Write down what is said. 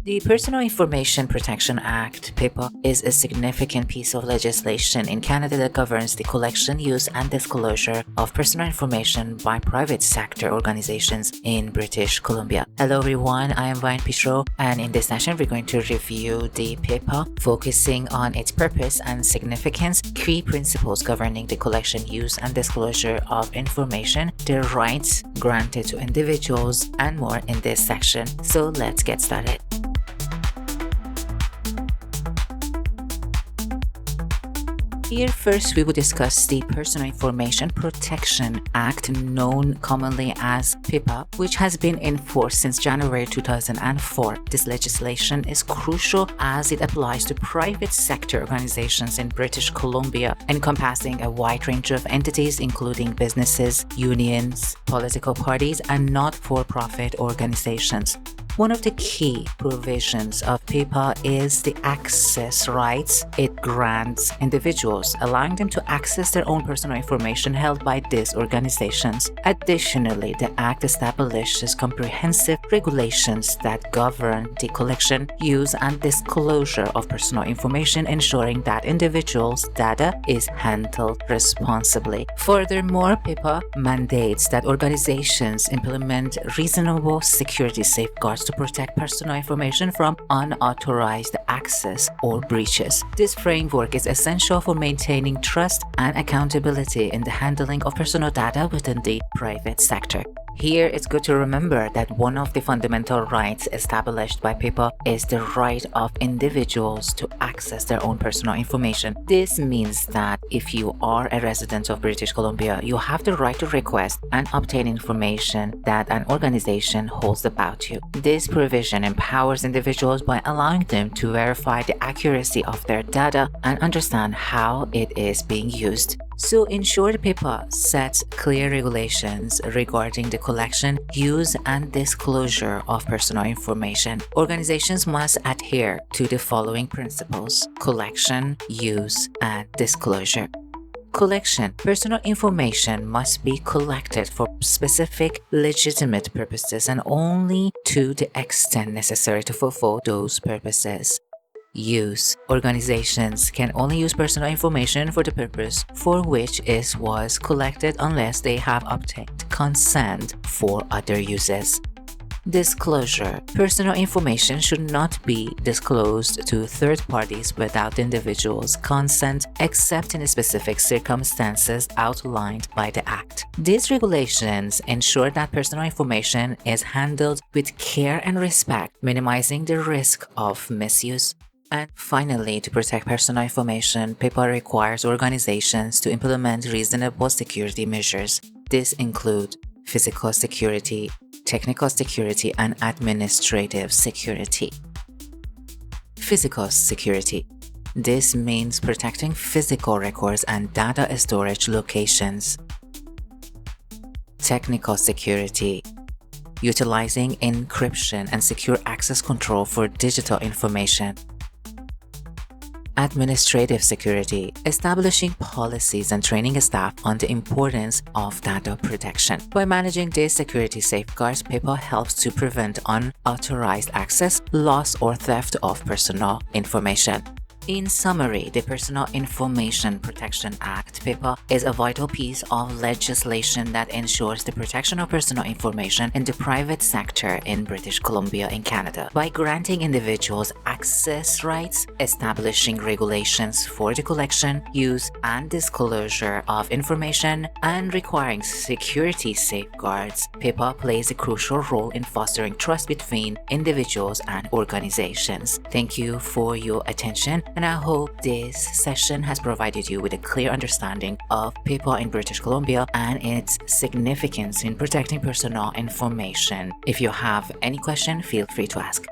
The Personal Information Protection Act, PIPA, is a significant piece of legislation in Canada that governs the collection, use, and disclosure of personal information by private sector organizations in British Columbia. Hello everyone, I am Vine Pichot, and in this session we're going to review the PIPA, focusing on its purpose and significance, key principles governing the collection, use, and disclosure of information, the rights granted to individuals, and more in this section. So let's get started. Here first we will discuss the Personal Information Protection Act, known commonly as PIPA, which has been in force since January 2004. This legislation is crucial as it applies to private sector organizations in British Columbia, encompassing a wide range of entities including businesses, unions, political parties, and not-for-profit organizations. One of the key provisions of PIPA is the access rights it grants individuals, allowing them to access their own personal information held by these organizations. Additionally, the Act establishes comprehensive regulations that govern the collection, use, and disclosure of personal information, ensuring that individuals' data is handled responsibly. Furthermore, PIPA mandates that organizations implement reasonable security safeguards to protect personal information from unauthorized access or breaches. This framework is essential for maintaining trust and accountability in the handling of personal data within the private sector. Here, it's good to remember that one of the fundamental rights established by PIPA is the right of individuals to access their own personal information. This means that if you are a resident of British Columbia, you have the right to request and obtain information that an organization holds about you. This provision empowers individuals by allowing them to verify the accuracy of their data and understand how it is being used. So, in short, PIPA sets clear regulations regarding the collection, use, and disclosure of personal information. Organizations must adhere to the following principles: collection, use, and disclosure. Collection. Personal information must be collected for specific, legitimate purposes and only to the extent necessary to fulfill those purposes. Use. Organizations can only use personal information for the purpose for which it was collected unless they have obtained consent for other uses. Disclosure. Personal information should not be disclosed to third parties without the individual's consent, except in specific circumstances outlined by the Act. These regulations ensure that personal information is handled with care and respect, minimizing the risk of misuse. And finally, to protect personal information, PIPA requires organizations to implement reasonable security measures. These include physical security, technical security, and administrative security. Physical security. This means protecting physical records and data storage locations. Technical security. Utilizing encryption and secure access control for digital information. Administrative security, establishing policies and training staff on the importance of data protection. By managing these security safeguards, PIPA helps to prevent unauthorized access, loss, or theft of personal information. In summary, the Personal Information Protection Act, PIPA, is a vital piece of legislation that ensures the protection of personal information in the private sector in British Columbia in Canada. By granting individuals access rights, establishing regulations for the collection, use, and disclosure of information, and requiring security safeguards, PIPA plays a crucial role in fostering trust between individuals and organizations. Thank you for your attention, and I hope this session has provided you with a clear understanding of PIPA in British Columbia and its significance in protecting personal information. If you have any question, feel free to ask.